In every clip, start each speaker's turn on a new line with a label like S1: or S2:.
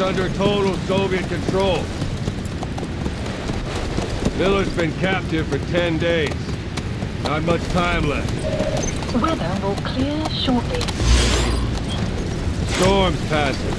S1: under total Soviet control. Miller's been captive for 10 days. Not much time left.
S2: Weather will clear shortly.
S1: Storm's passing.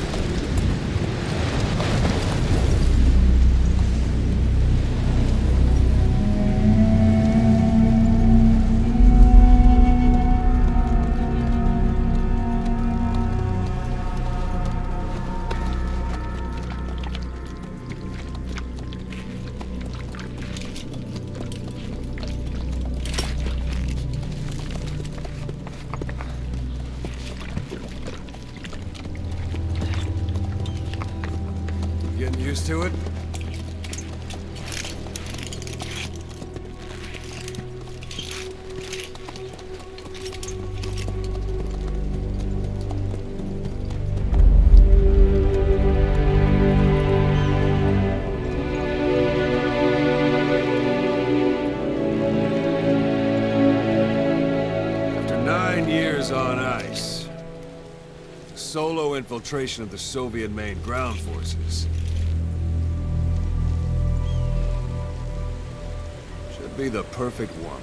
S3: Getting used to it? After 9 years on ice, solo infiltration of the Soviet main ground forces. Should be the perfect one.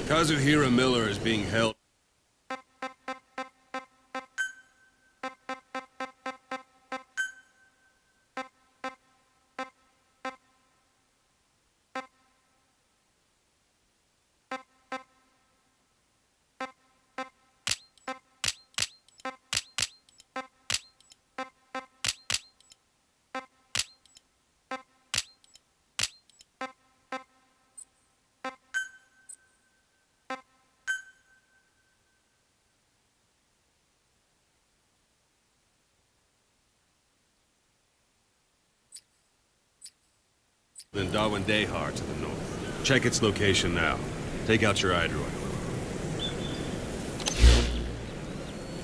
S3: Kazuhira Miller is being held. In Dawandehar to the north. Check its location now. Take out your iDroid.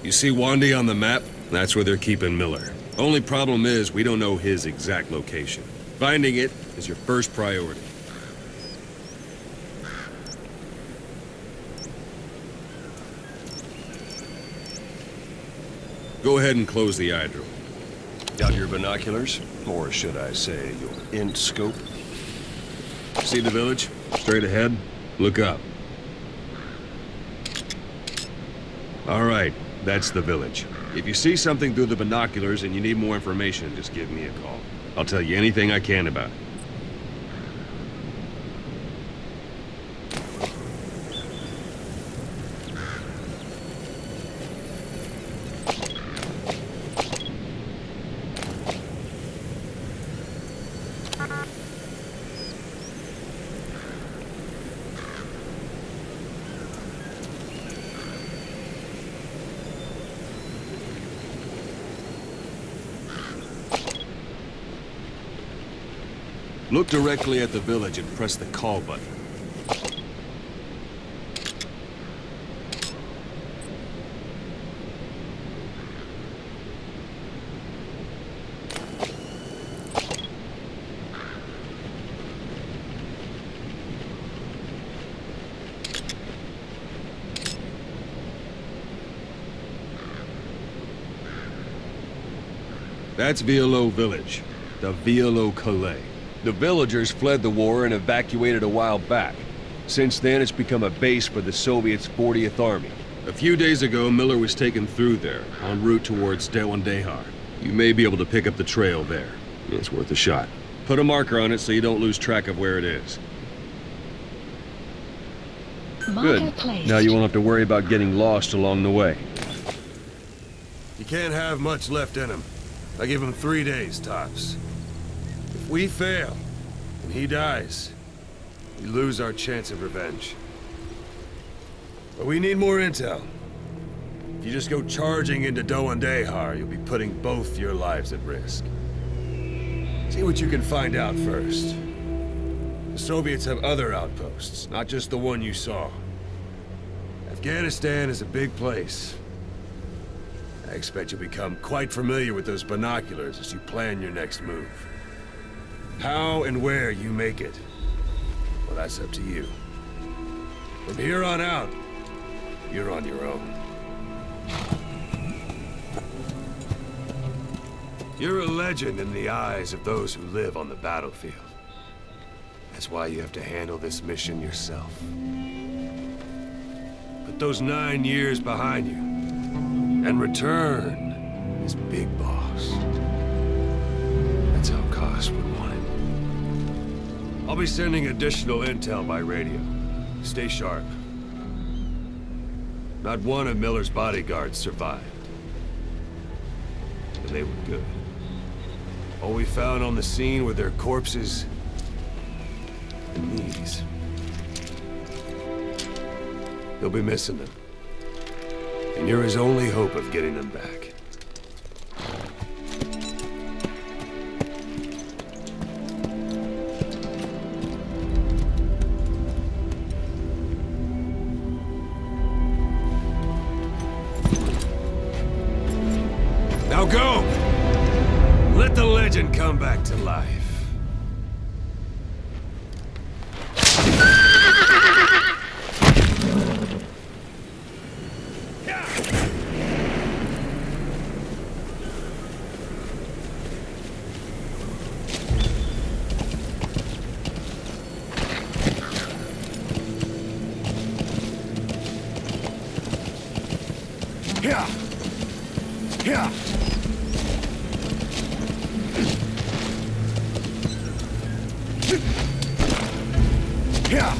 S3: You see Wandy on the map? That's where they're keeping Miller. Only problem is, we don't know his exact location. Finding it is your first priority. Go ahead and close the iDroid. Got your binoculars? Or should I say, your int scope? See the village? Straight ahead. Look up. All right, that's the village. If you see something through the binoculars and you need more information, just give me a call. I'll tell you anything I can about it. Look directly at the village and press the call button. That's Violo Village, the Violo Calais. The villagers fled the war and evacuated a while back. Since then, it's become a base for the Soviets' 40th Army. A few days ago, Miller was taken through there, en route towards Dawandehar. You may be able to pick up the trail there. It's worth a shot. Put a marker on it so you don't lose track of where it is. Good. Now you won't have to worry about getting lost along the way. You can't have much left in him. I give him 3 days, tops. If we fail, and he dies, we lose our chance of revenge. But we need more intel. If you just go charging into Dawandehar, you'll be putting both your lives at risk. See what you can find out first. The Soviets have other outposts, not just the one you saw. Afghanistan is a big place. I expect you'll become quite familiar with those binoculars as you plan your next move. How and where you make it, well, that's up to you. From here on out, you're on your own. You're a legend in the eyes of those who live on the battlefield. That's why you have to handle this mission yourself. Put those 9 years behind you, and return as Big Boss. That's how Koss would want it. I'll be sending additional intel by radio. Stay sharp. Not one of Miller's bodyguards survived. And they were good. All we found on the scene were their corpses and knees. You'll be missing them. And you're his only hope of getting them back. Now go! Let the legend come back to life. Yeah. Yeah. Yeah.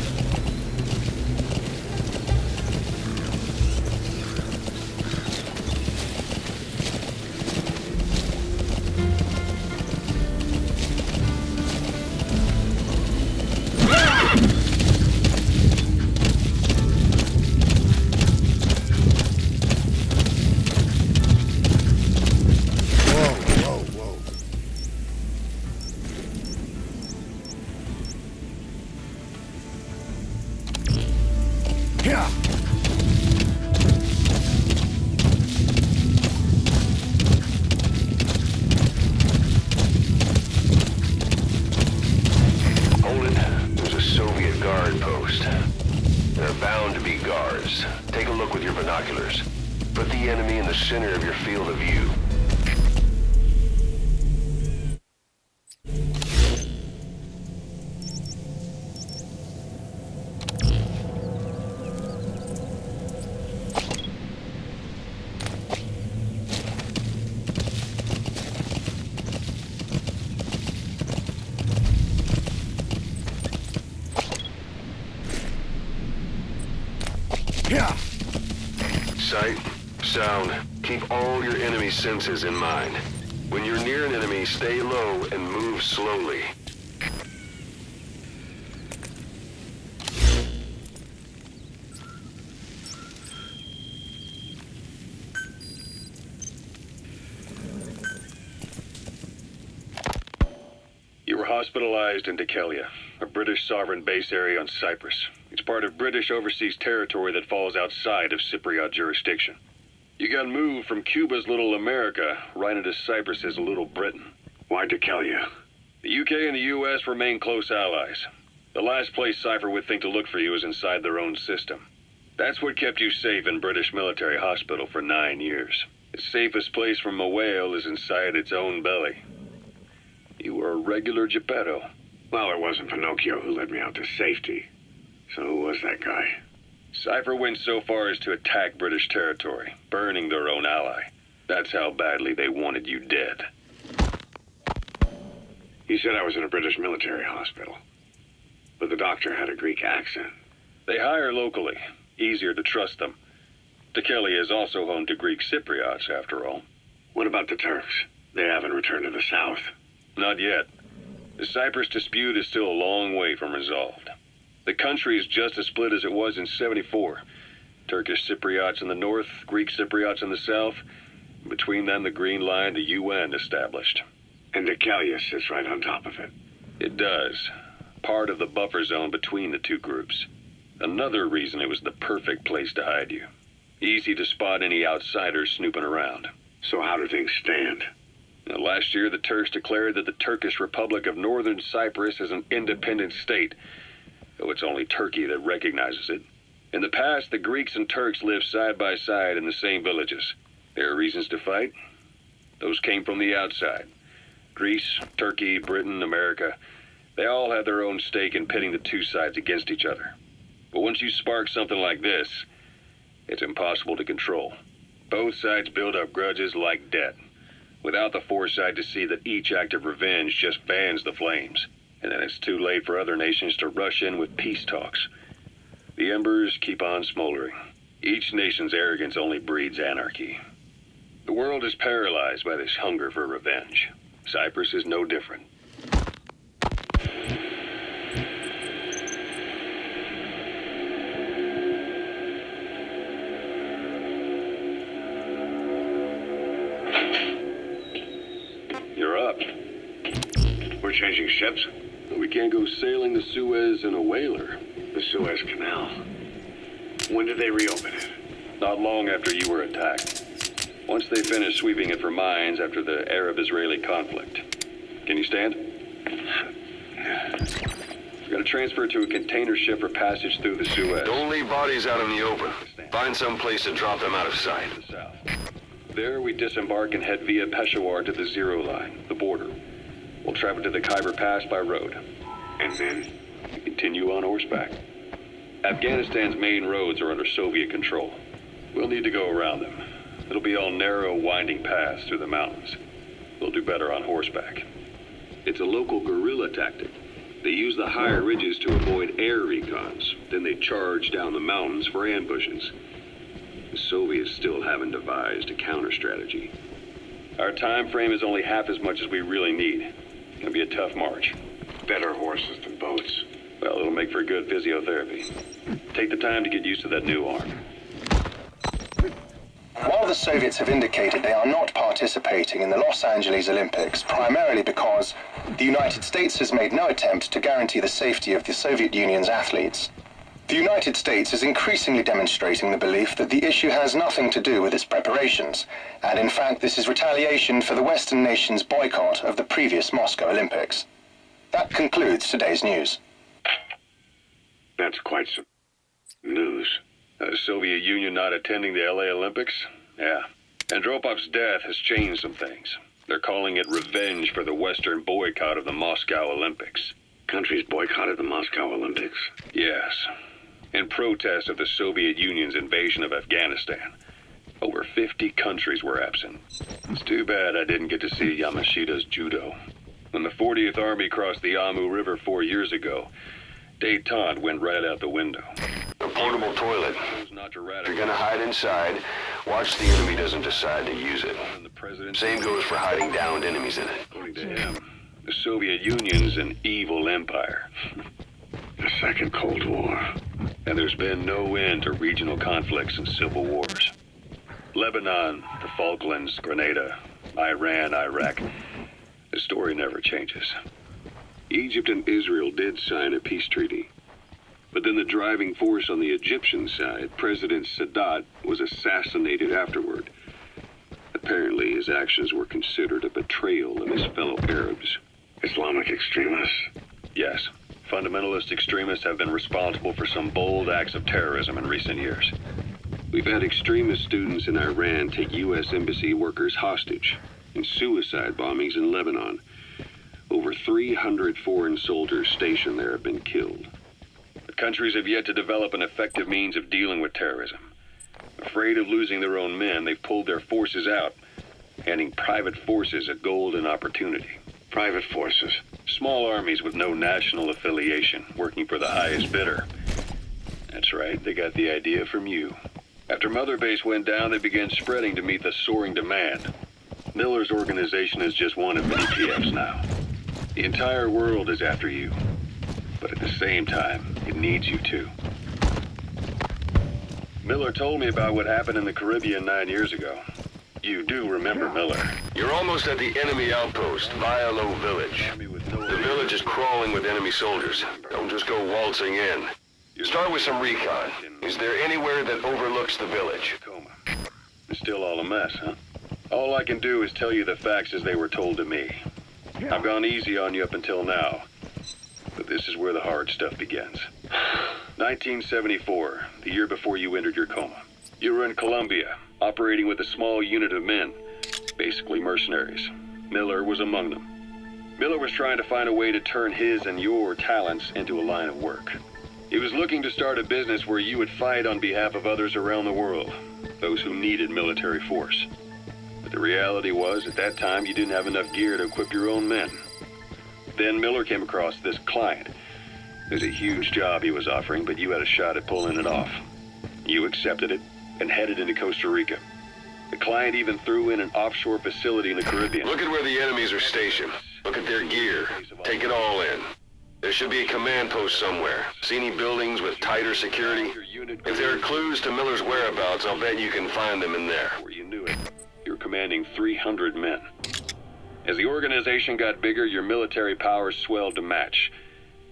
S3: Yeah.
S4: Hold it. There's a Soviet guard post. There are bound to be guards. Take a look with your binoculars. Put the enemy in the center of your field of view.
S3: Yeah.
S4: Sight, sound, keep all your enemy senses in mind. When you're near an enemy, stay low and move slowly.
S5: You were hospitalized in Dekelia, a British sovereign base area on Cyprus. It's part of British overseas territory that falls outside of Cypriot jurisdiction. You got moved from Cuba's Little America right into Cyprus's Little Britain. Why Dekelia? The UK and the US remain close allies. The last place Cypher would think to look for you is inside their own system. That's what kept you safe in British military hospital for 9 years. The safest place from a whale is inside its own belly. You were a regular Geppetto.
S6: Well, it wasn't Pinocchio who led me out to safety. So who was that guy?
S5: Cypher went so far as to attack British territory, burning their own ally. That's how badly they wanted you dead.
S6: He said I was in a British military hospital. But the doctor had a Greek accent.
S5: They hire locally. Easier to trust them. Dekelia is also home to Greek Cypriots, after all.
S6: What about the Turks? They haven't returned to the south.
S5: Not yet. The Cyprus dispute is still a long way from resolved. The country is just as split as it was in '74. Turkish Cypriots in the north, Greek Cypriots in the south. Between them, the Green Line, the UN established.
S6: And Dekelia sits right on top of it.
S5: It does. Part of the buffer zone between the two groups. Another reason it was the perfect place to hide you. Easy to spot any outsiders snooping around.
S6: So how do things stand?
S5: Last year, the Turks declared that the Turkish Republic of Northern Cyprus is an independent state, though it's only Turkey that recognizes it. In the past, the Greeks and Turks lived side by side in the same villages. There are reasons to fight. Those came from the outside. Greece, Turkey, Britain, America, they all had their own stake in pitting the two sides against each other. But once you spark something like this, it's impossible to control. Both sides build up grudges like debt, without the foresight to see that each act of revenge just fans the flames, and then it's too late for other nations to rush in with peace talks. The embers keep on smoldering. Each nation's arrogance only breeds anarchy. The world is paralyzed by this hunger for revenge. Cyprus is no different. You're up.
S6: We're changing ships?
S5: We can't go sailing the Suez in a whaler.
S6: The Suez Canal. When did they reopen it?
S5: Not long after you were attacked. Once they finished sweeping it for mines after the Arab-Israeli conflict. Can you stand? We're gonna transfer to a container ship for passage through the Suez.
S4: Don't leave bodies out in the open. Find some place to drop them out of sight.
S5: To the south. There we disembark and head via Peshawar to the Zero Line, the border. We'll travel to the Khyber Pass by road.
S6: And then?
S5: We continue on horseback. Afghanistan's main roads are under Soviet control. We'll need to go around them. It'll be all narrow, winding paths through the mountains. We'll do better on horseback. It's a local guerrilla tactic. They use the higher ridges to avoid air recons. Then they charge down the mountains for ambushes. The Soviets still haven't devised a counter-strategy. Our time frame is only half as much as we really need. It'll be a tough march.
S6: Better horses than boats.
S5: Well, it'll make for good physiotherapy. Take the time to get used to that new arm.
S7: While the Soviets have indicated they are not participating in the Los Angeles Olympics, primarily because the United States has made no attempt to guarantee the safety of the Soviet Union's athletes, the United States is increasingly demonstrating the belief that the issue has nothing to do with its preparations, and in fact this is retaliation for the Western nations' boycott of the previous Moscow Olympics. That concludes today's news.
S6: That's quite some news.
S5: The Soviet Union not attending the LA Olympics? Yeah. Andropov's death has changed some things. They're calling it revenge for the Western boycott of the Moscow Olympics.
S6: Countries boycotted the Moscow Olympics?
S5: Yes. In protest of the Soviet Union's invasion of Afghanistan. Over 50 countries were absent. It's too bad I didn't get to see Yamashita's judo. When the 40th Army crossed the Amu River 4 years ago, détente went right out the window.
S4: A portable toilet.
S5: Not to
S4: If you're gonna hide inside, watch the enemy doesn't decide to use it. Same goes for hiding downed enemies in it.
S5: According to him, the Soviet Union's an evil empire.
S6: The Second Cold War.
S5: And there's been no end to regional conflicts and civil wars. Lebanon, the Falklands, Grenada, Iran, Iraq. The story never changes. Egypt and Israel did sign a peace treaty. But then the driving force on the Egyptian side, President Sadat, was assassinated afterward. Apparently his actions were considered a betrayal of his fellow Arabs.
S6: Islamic extremists?
S5: Yes. Fundamentalist extremists have been responsible for some bold acts of terrorism in recent years. We've had extremist students in Iran take U.S. embassy workers hostage, and suicide bombings in Lebanon. Over 300 foreign soldiers stationed there have been killed. The countries have yet to develop an effective means of dealing with terrorism. Afraid of losing their own men, they've pulled their forces out, handing private forces a golden opportunity.
S6: Private forces?
S5: Small armies with no national affiliation, working for the highest bidder. That's right, they got the idea from you. After Mother Base went down, they began spreading to meet the soaring demand. Miller's organization is just one of many PFs now. The entire world is after you. But at the same time, it needs you too. Miller told me about what happened in the Caribbean 9 years ago. You do remember Miller.
S4: You're almost at the enemy outpost, Vialo Village. The village is crawling with enemy soldiers. Don't just go waltzing in. Start with some recon. Is there anywhere that overlooks the village?
S5: It's still all a mess, huh? All I can do is tell you the facts as they were told to me. I've gone easy on you up until now, but this is where the hard stuff begins. 1974, the year before you entered your coma. You were in Colombia, operating with a small unit of men, basically mercenaries. Miller was among them. Miller was trying to find a way to turn his and your talents into a line of work. He was looking to start a business where you would fight on behalf of others around the world, those who needed military force. But the reality was, at that time, you didn't have enough gear to equip your own men. Then Miller came across this client. It was a huge job he was offering, but you had a shot at pulling it off. You accepted it and headed into Costa Rica. The client even threw in an offshore facility in the Caribbean.
S4: Look at where the enemies are stationed. Look at their gear. Take it all in. There should be a command post somewhere. See any buildings with tighter security? If there are clues to Miller's whereabouts, I'll bet you can find them in there.
S5: Where you knew it. You were commanding 300 men. As the organization got bigger, your military powers swelled to match.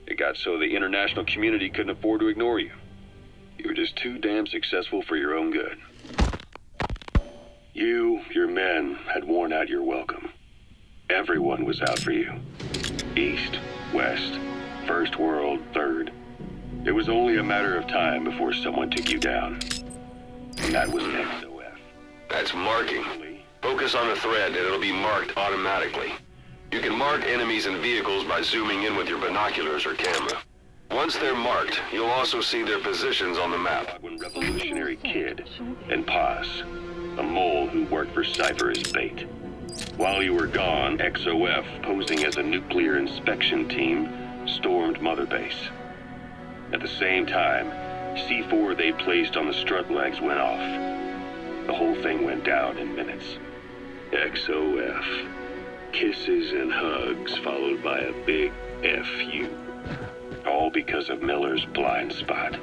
S5: It got so the international community couldn't afford to ignore you. You were just too damn successful for your own good. You, your men, had worn out your welcome. Everyone was out for you. East, West, First World, Third. It was only a matter of time before someone took you down. And that was XOF.
S4: That's marking. Focus on a thread and it'll be marked automatically. You can mark enemies and vehicles by zooming in with your binoculars or camera. Once they're marked, you'll also see their positions on the map.
S5: Revolutionary Kid and Paz, a mole who worked for Cypher as bait. While you were gone, XOF, posing as a nuclear inspection team, stormed Mother Base. At the same time, C4 they placed on the strut legs went off. The whole thing went down in minutes. XOF. Kisses and hugs followed by a big F-U. All because of Miller's blind spot.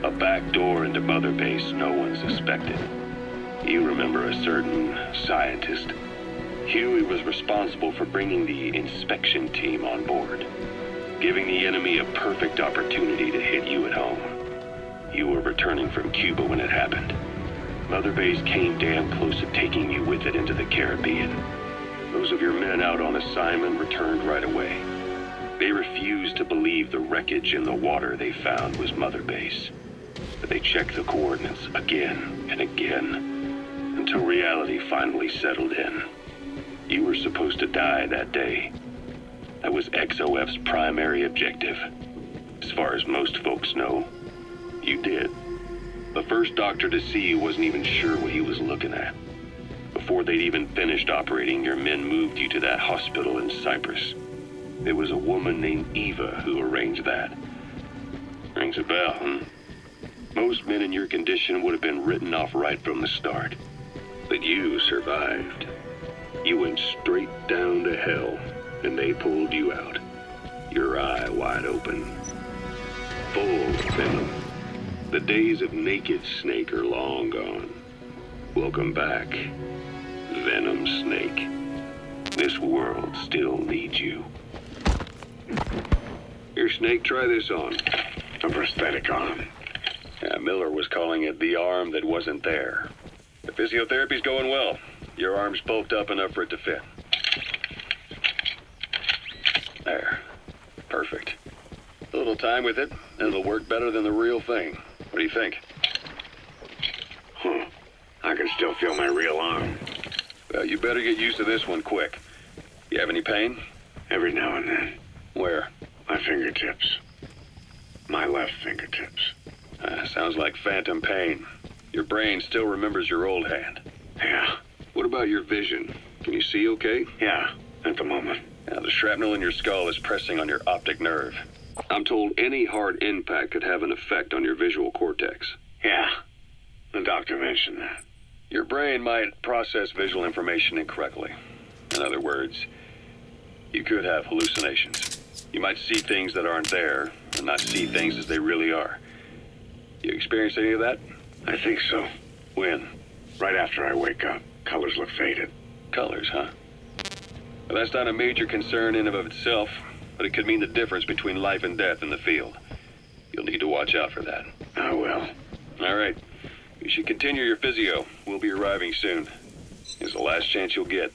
S5: A back door into Mother Base no one suspected. You remember a certain scientist. Huey was responsible for bringing the inspection team on board, giving the enemy a perfect opportunity to hit you at home. You were returning from Cuba when it happened. Mother Base came damn close to taking you with it into the Caribbean. Those of your men out on assignment returned right away. They refused to believe the wreckage in the water they found was Mother Base. But they checked the coordinates again and again, until reality finally settled in. You were supposed to die that day. That was XOF's primary objective. As far as most folks know, you did. The first doctor to see you wasn't even sure what he was looking at. Before they'd even finished operating, your men moved you to that hospital in Cyprus. It was a woman named Eva who arranged that. Rings a bell, huh? Most men in your condition would have been written off right from the start. But you survived. You went straight down to hell, and they pulled you out. Your eye wide open. Full of venom. The days of naked Snake are long gone. Welcome back, Venom Snake. This world still needs you. Here, Snake, try this on.
S6: A prosthetic arm.
S5: Yeah, Miller was calling it the arm that wasn't there. The physiotherapy's going well. Your arm's bulked up enough for it to fit. There. Perfect. A little time with it, and it'll work better than the real thing. What do you think?
S6: I can still feel my real arm.
S5: Well, you better get used to this one quick. You have any pain?
S6: Every now and then.
S5: Where?
S6: My fingertips. My left fingertips.
S5: Sounds like phantom pain. Your brain still remembers your old hand.
S6: Yeah.
S5: What about your vision? Can you see okay?
S6: Yeah, at the moment.
S5: Now, the shrapnel in your skull is pressing on your optic nerve. I'm told any hard impact could have an effect on your visual cortex.
S6: Yeah, the doctor mentioned that.
S5: Your brain might process visual information incorrectly. In other words, you could have hallucinations. You might see things that aren't there, and not see things as they really are. You experienced any of that?
S6: I think so.
S5: When?
S6: Right after I wake up. Colors look faded.
S5: Colors, huh? Well, that's not a major concern in and of itself, but it could mean the difference between life and death in the field. You'll need to watch out for that.
S6: I will.
S5: All right. You should continue your physio. We'll be arriving soon. As is the last chance you'll get.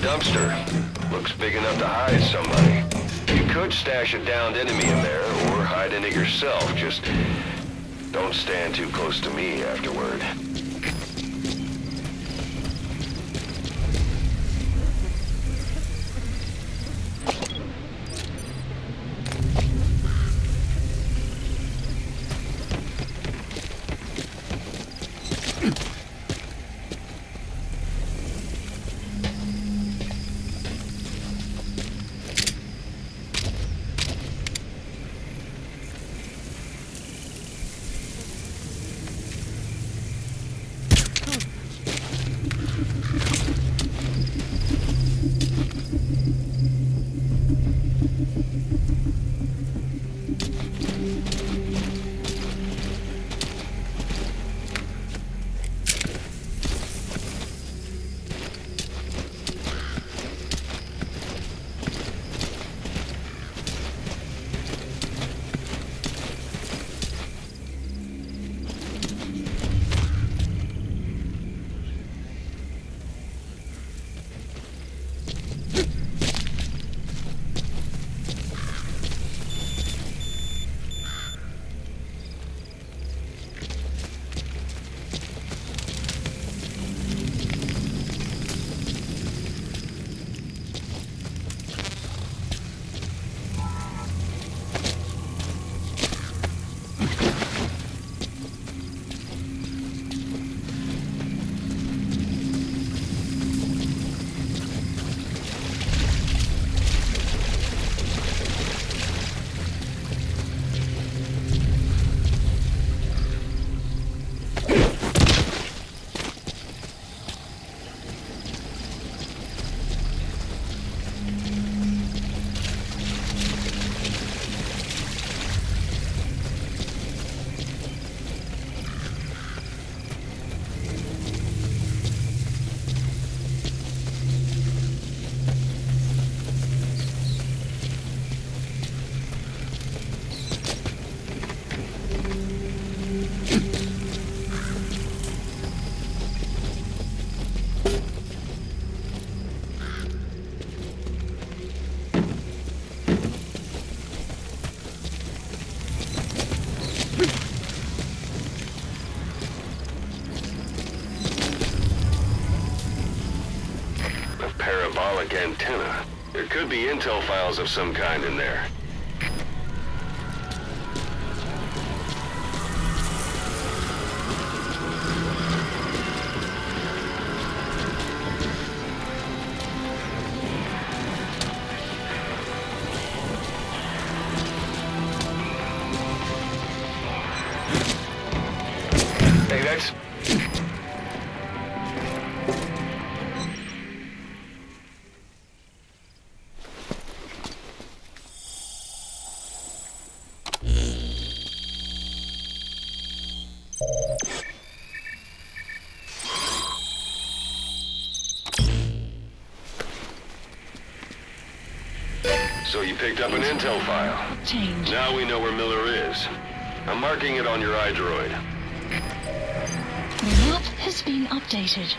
S4: Dumpster. Looks big enough to hide somebody. You could stash a downed enemy in there, or hide in it yourself. Just don't stand too close to me afterward. parabolic antenna. There could be intel files of some kind in there. Hey, that's... So you picked up an intel file.
S2: Change.
S4: Now we know where Miller is. I'm marking it on your iDroid.
S2: The map has been updated.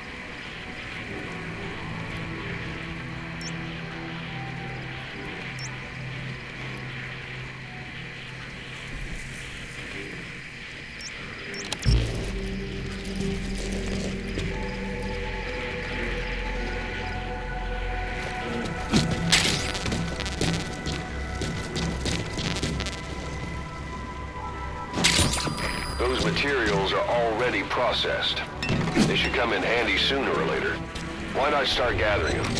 S4: Those materials are already processed. They should come in handy sooner or later. Why not start gathering them?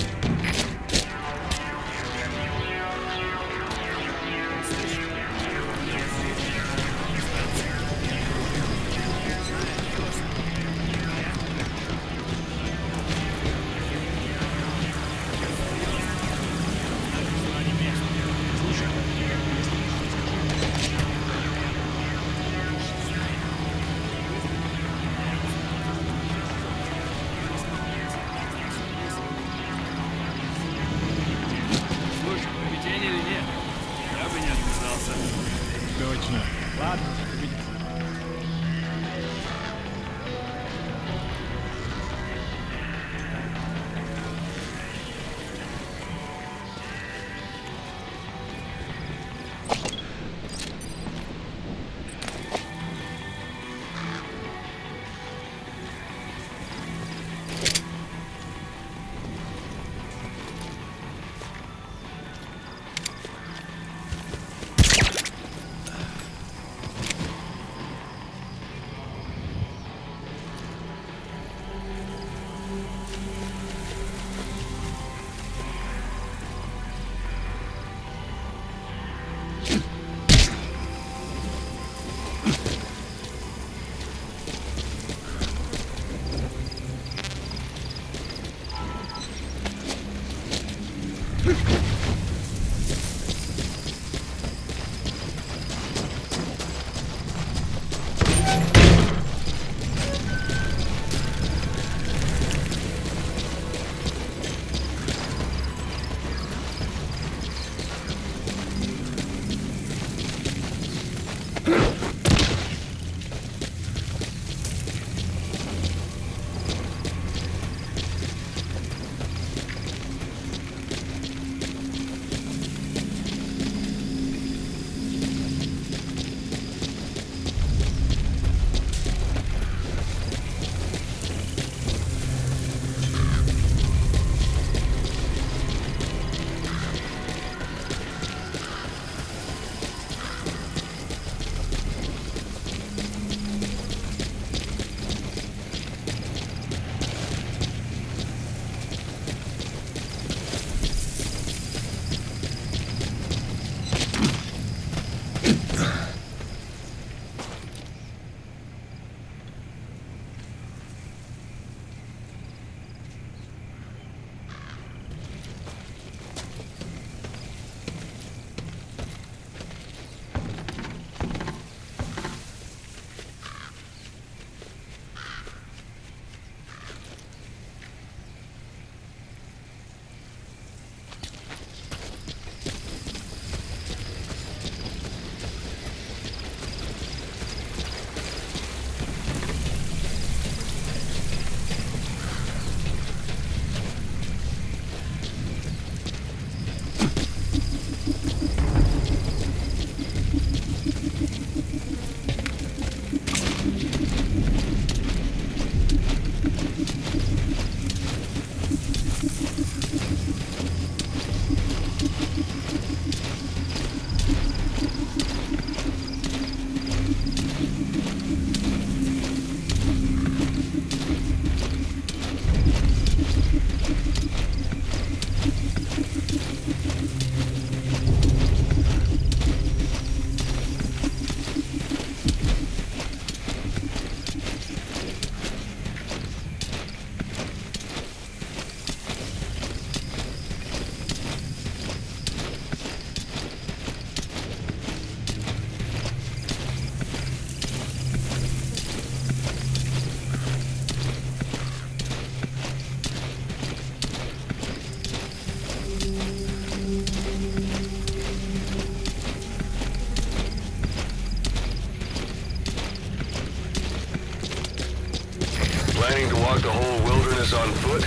S4: Planning to walk the whole wilderness on foot?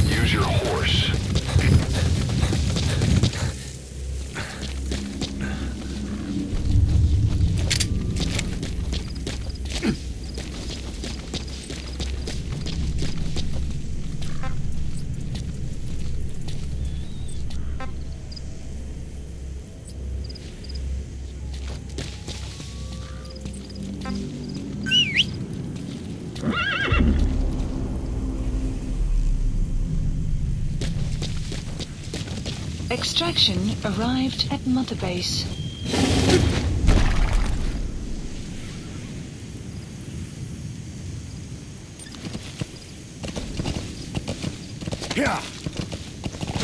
S4: Use your horse.
S2: Extraction arrived at Mother Base.
S3: Yeah.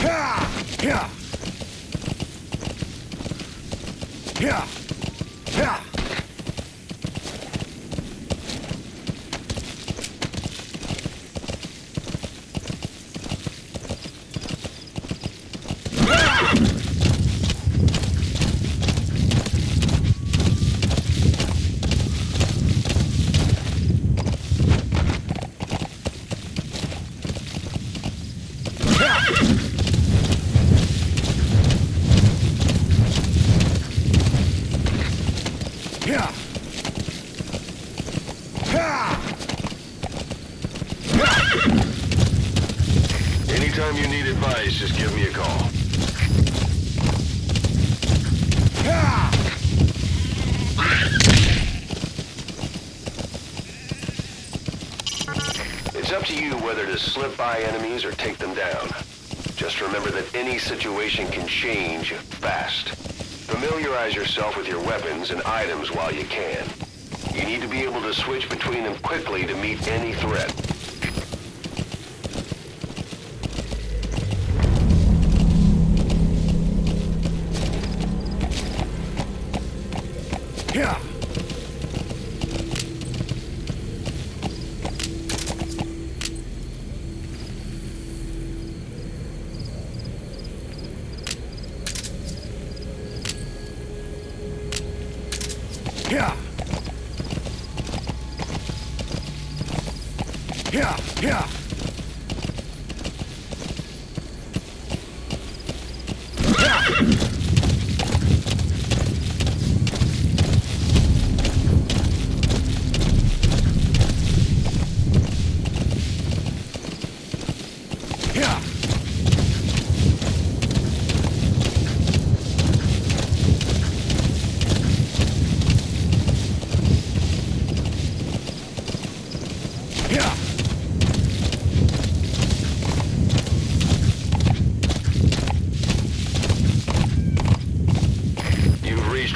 S3: Yeah. Yeah. Yeah. Yeah.
S4: Anytime you need advice, just give me a call. It's up to you whether to slip by enemies or take them down. Just remember that any situation can change fast. Familiarize yourself with your weapons and items while you can. You need to be able to switch between them quickly to meet any threat.
S3: Yeah. Yeah. Yeah. Yeah.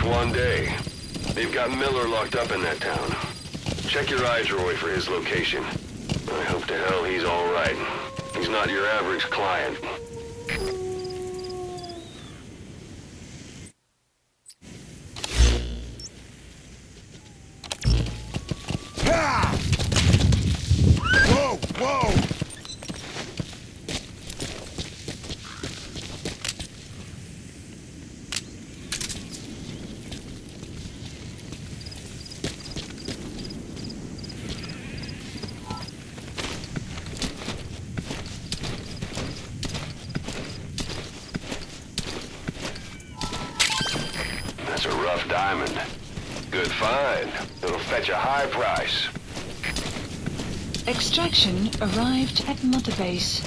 S4: One day. They've got Miller locked up in that town. Check your eye droid for his location. I hope to hell he's all right. He's not your average client.
S3: Whoa! Whoa!
S4: That's a rough diamond. Good find. It'll fetch a high price.
S2: Extraction arrived at Mother Base.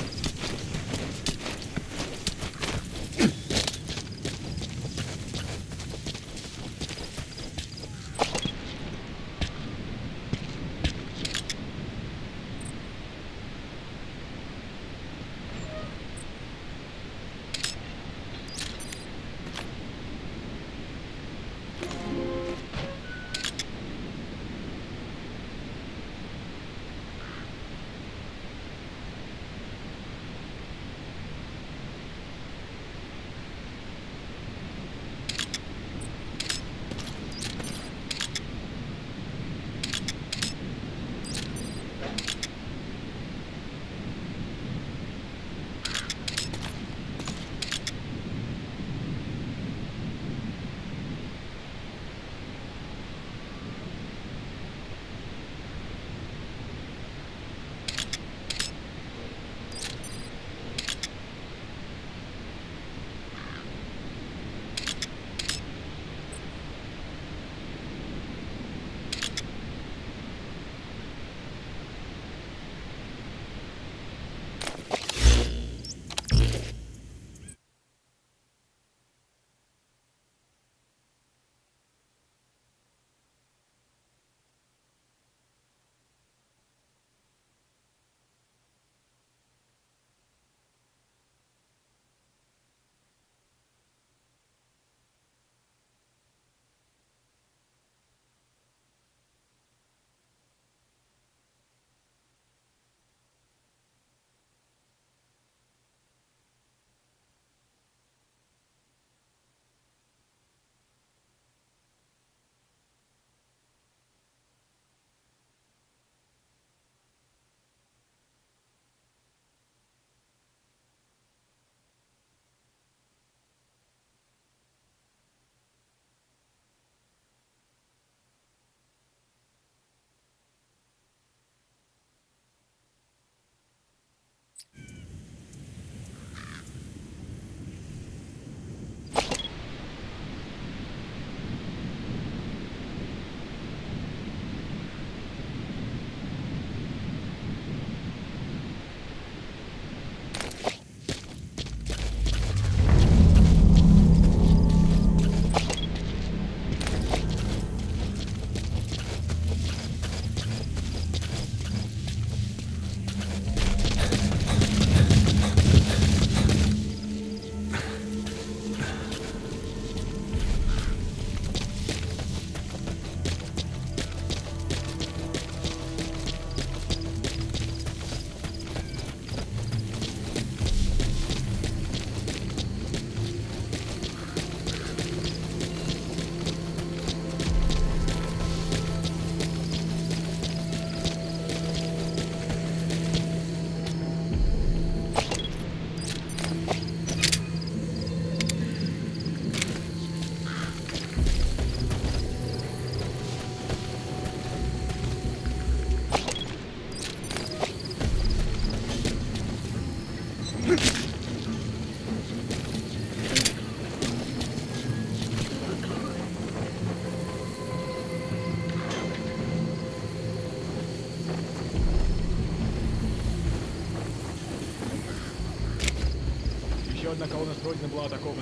S8: одна колонна с Родины была атакована.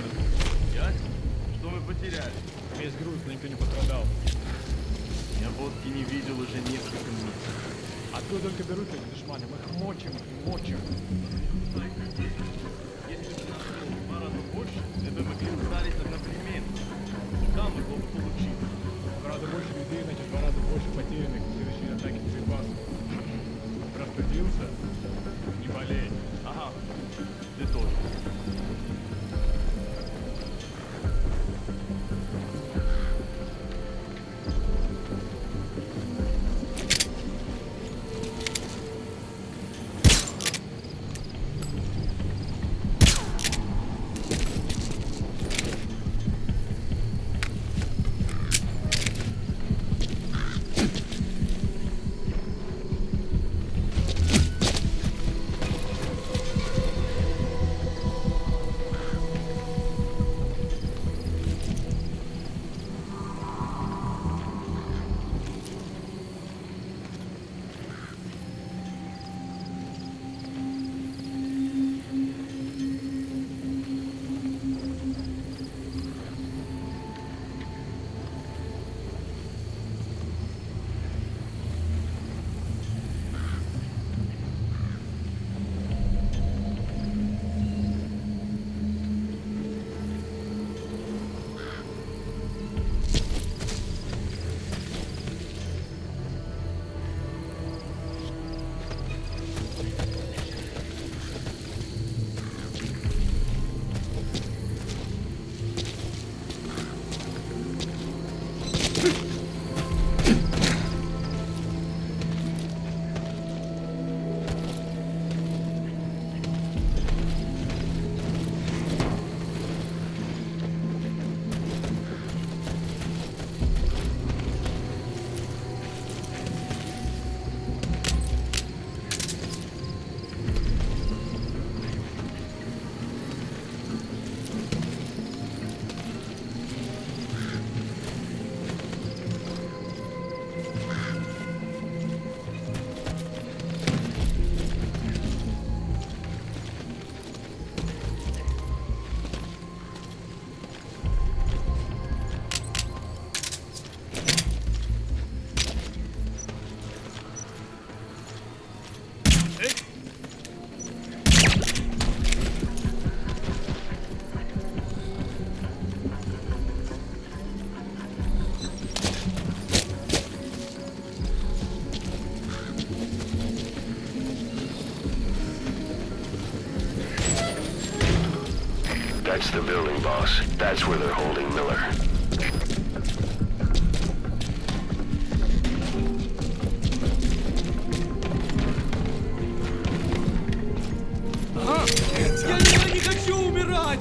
S9: Я? Что мы потеряли?
S8: Весь груз, но никто не пострадал.
S9: Я водки не видел уже несколько месяцев.
S8: Откуда только берут эти душманы? Мы их мочим, мочим.
S9: Если бы нас было в 2 раза больше, это могли ударить одновременно. Там могло бы получиться.
S8: В 2 раза больше людей, значит 2 раза больше потерянных в следующей атаке боеприпасов. Простудился? Не болей.
S9: Ага, ты тоже.
S4: That's the building, boss. That's where they're holding Miller.
S10: Я не хочу умирать!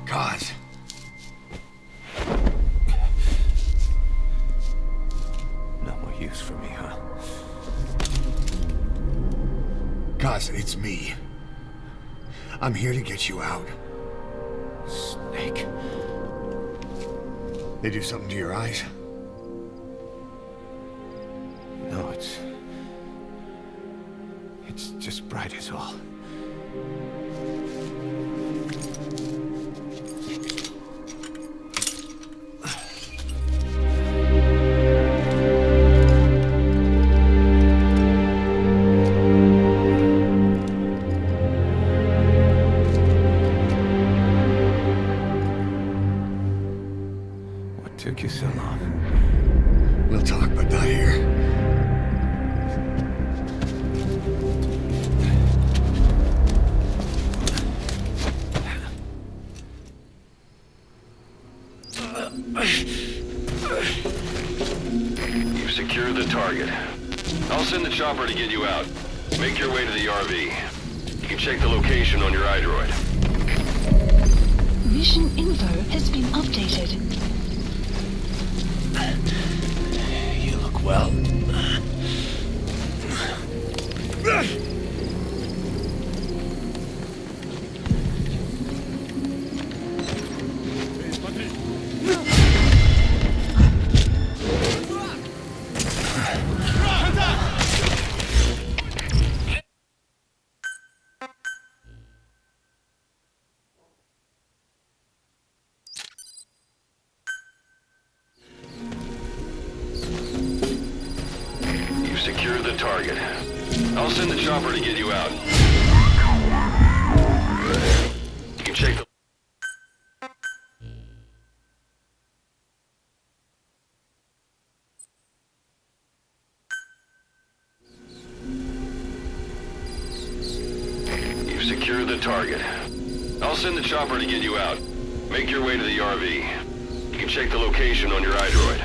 S3: God. No more use for me, huh?
S11: Gaza, it's me. I'm here to get you out.
S3: Snake.
S11: They do something to your eyes?
S3: No, it's just bright as all. Took you so long.
S11: We'll talk, but not here.
S4: You've secured the target. I'll send the chopper to get you out. Make your way to the RV. You can check the location on your iDroid.
S2: Mission info has been updated.
S11: You look well.
S8: Эй, смотри!
S4: You've secured the target. I'll send the chopper to get you out. You can check the... You've secured the target. I'll send the chopper to get you out. Make your way to the RV. You can check the location on your iDroid.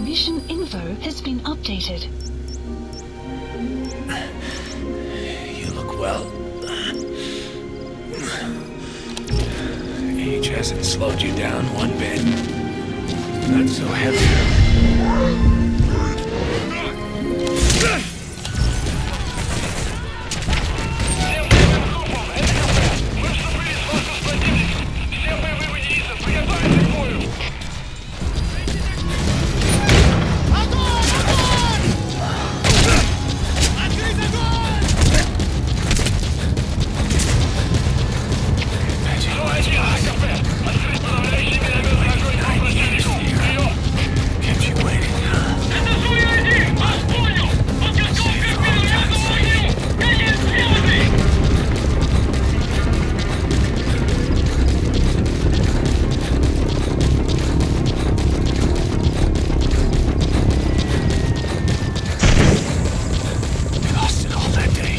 S2: Mission info has been updated.
S11: You look well. Age hasn't slowed you down one bit. Not so heavy. Kept you waiting, huh? We lost it all that day.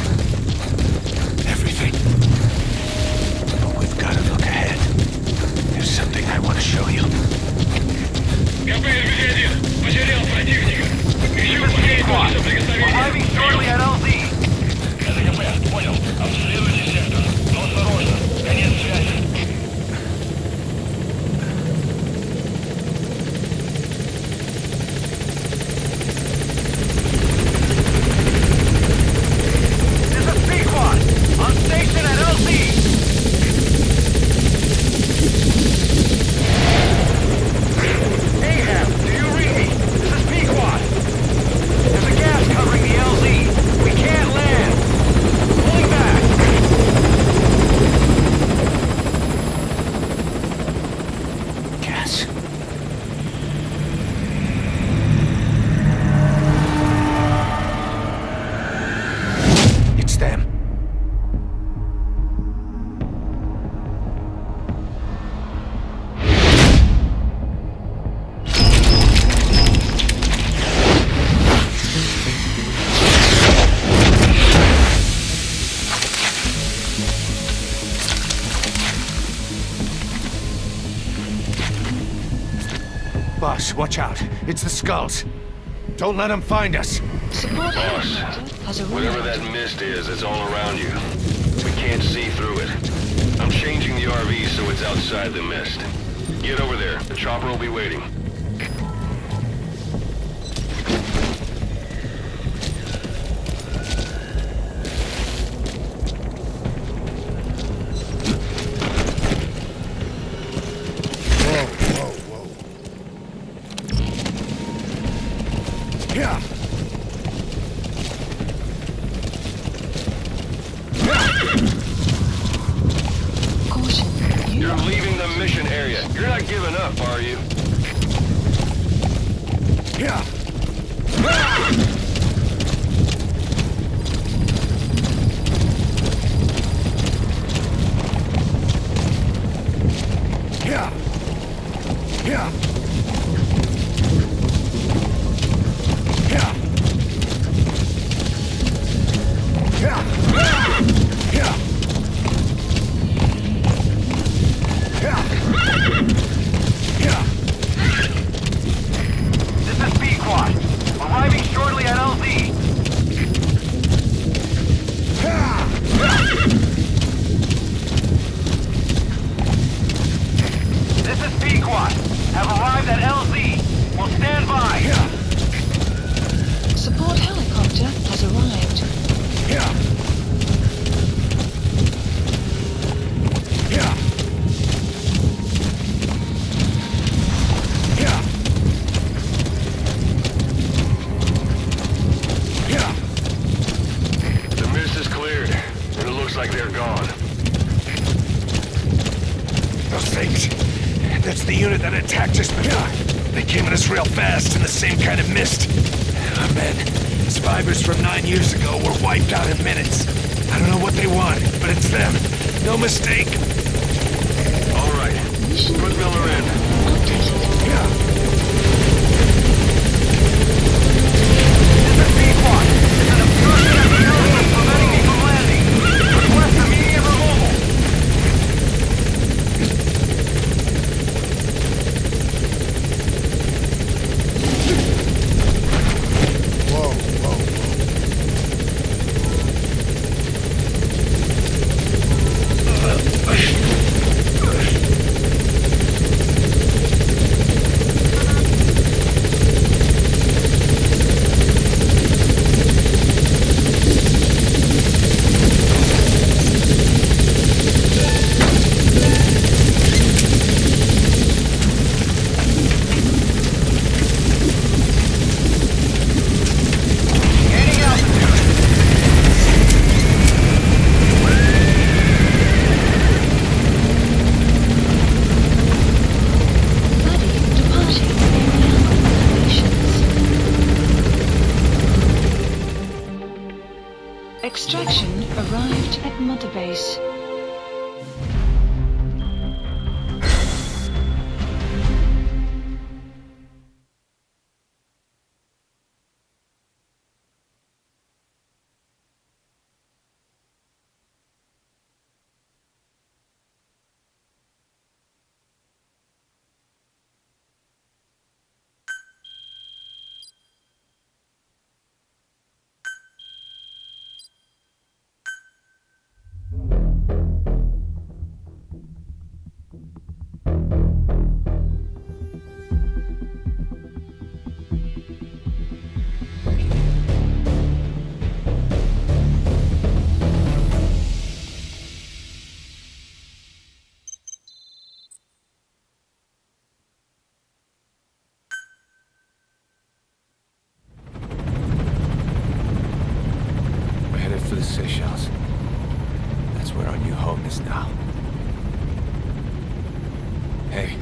S11: Everything. But we've got to look ahead. There's something I want to show you.
S4: Arriving shortly at LZ. Это КП, понял. Обследуйте сектор. Но осторожно. Конец связи. This is Pequod. On station at LZ. Ahab, do you read me? This is Pequod. There's a gas covering the LZ. We can't land. Pulling back.
S11: Gas. It's them. Boss, watch out. It's the skulls. Don't let them find us.
S2: Support
S4: Boss,
S2: helicopter has
S4: whatever
S2: arrived.
S4: that mist is, it's all around you. We can't see through it. I'm changing the RV so it's outside the mist. Get over there. The chopper will be waiting.
S11: Yeah.
S2: Caution.
S4: You're leaving the mission area. You're not giving up, are you?
S11: Yeah. Yeah. Yeah.
S9: Pequot have arrived at LZ. We'll stand by.
S2: Support helicopter has arrived.
S4: The mist is cleared, and it looks like they're gone.
S11: Those things. That's the unit that attacked us before. They came at us real fast in the same kind of mist. Our men, survivors from 9 years ago, were wiped out in minutes. I don't know what they want, but it's them. No mistake.
S4: All right. Put Miller in.
S9: This is Pequot. There's an obstruction at the airfield preventing me from landing. Request immediate removal.
S2: Extraction arrived at Mother Base.
S11: We're headed for the Seychelles. That's where our new home is now. Hey.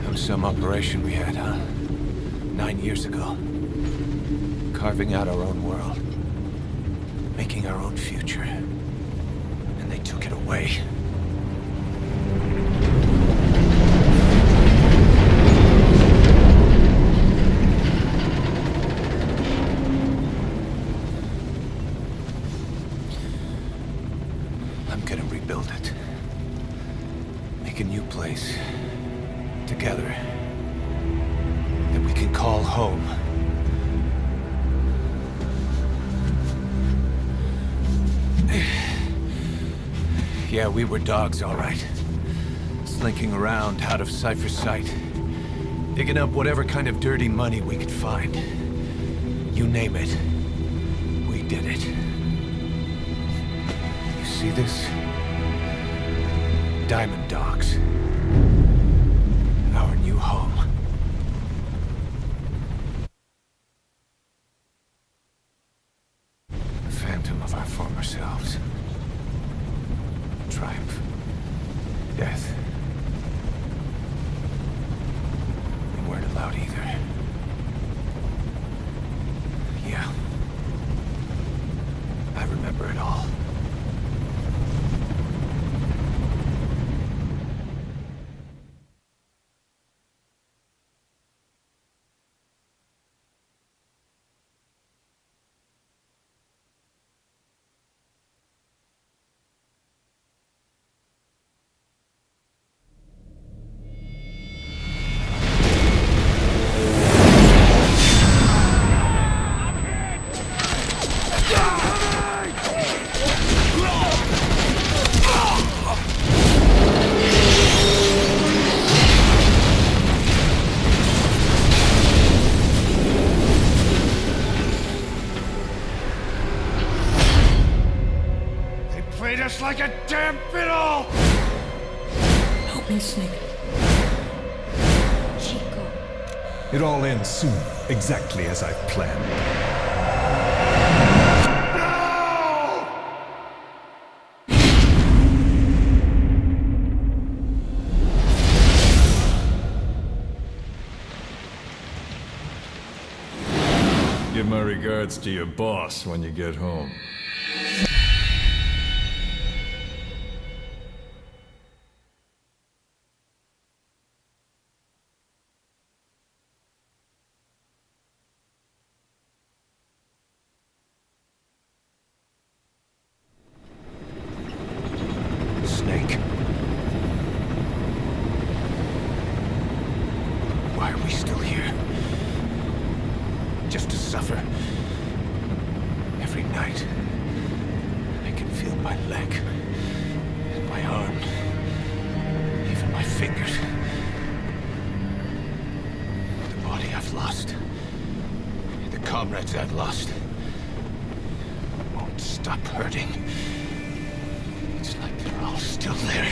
S11: That was some operation we had, huh? 9 years ago. Carving out our own world. Making our own future. And they took it away. I'm gonna rebuild it. Make a new place. Together. That we can call home. Yeah, we were dogs, all right. Slinking around out of Cypher's sight. Digging up whatever kind of dirty money we could find. You name it. We did it. You see this? Diamond Dogs. Our new home. A phantom of our former selves. Triumph. Death. We weren't allowed either. Yeah. I remember it all. damn fiddle!
S10: Help me, Snake.
S2: Chico.
S12: It all ends soon, exactly as I've planned.
S8: Give my regards to your boss when you get home.
S11: Snake. Why are we still here? Just to suffer. Every night, I can feel my leg, and my arm, even my fingers. The body I've lost, the comrades I've lost, won't stop hurting. It's like they're all still there.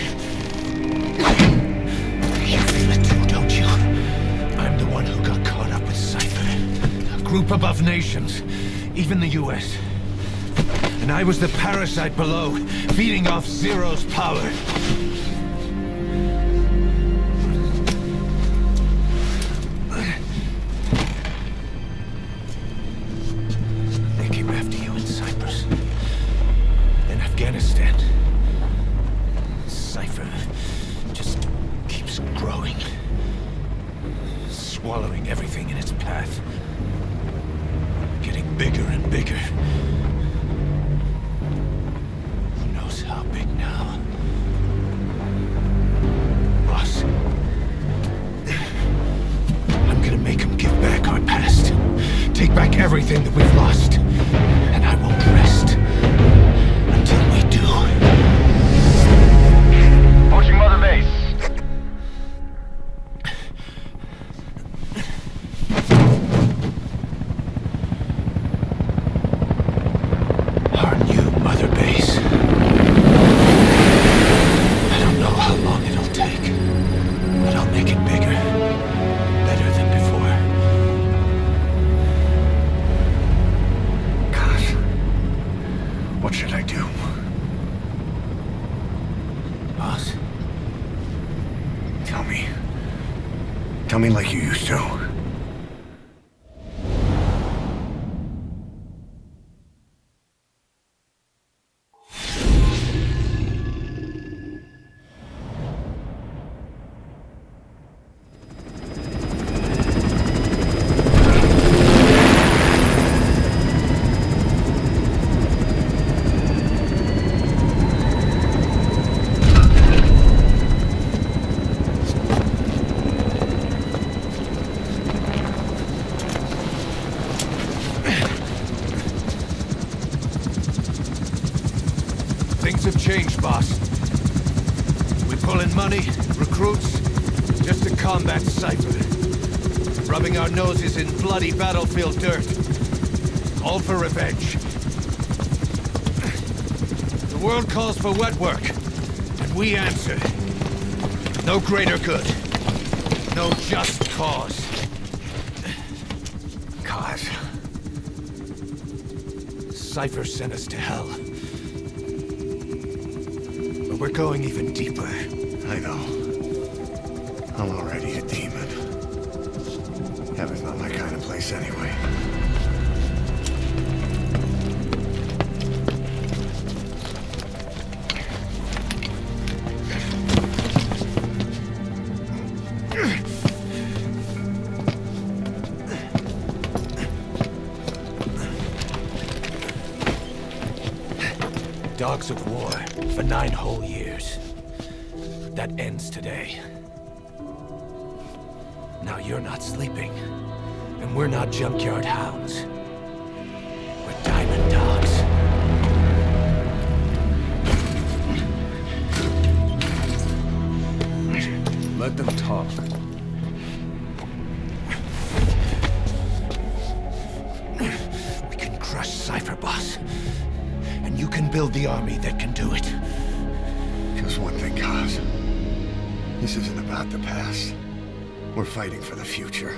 S11: You feel it too, don't you? I'm the one who got caught up with Cypher. A group above nations, even the US. And I was the parasite below, feeding off Zero's power. They came after you in Cyprus. In Afghanistan. Cypher just keeps growing. Swallowing everything in its path. Getting bigger and bigger. Who knows how big now? Boss. I'm gonna make him give back our past. Take back everything that we've lost. And I won't rest until we do.
S9: Approaching Mother Base.
S11: Our new Mother Base. I don't know how long it'll take, but I'll make it bigger. Better than before.
S6: God. What should I do?
S11: Boss,
S6: Tell me. Tell me like you used to.
S11: things have changed, boss. We pull in money, recruits, just to combat Cypher. Rubbing our noses in bloody battlefield dirt. All for revenge. The world calls for wet work, and we answer. No greater good. No just cause.
S6: God.
S11: Cypher sent us to hell. But we're going even deeper.
S6: I know. I'm already a demon. Heaven's not my kind of place anyway.
S11: Dogs of war for 9 whole years. That ends today. Now you're not sleeping, and we're not junkyard hounds. We're diamond dogs.
S12: Let them talk.
S11: We can crush Cypher, boss. And you can build the army that can do it.
S6: There's one thing, Kaz. This isn't about the past. We're fighting for the future.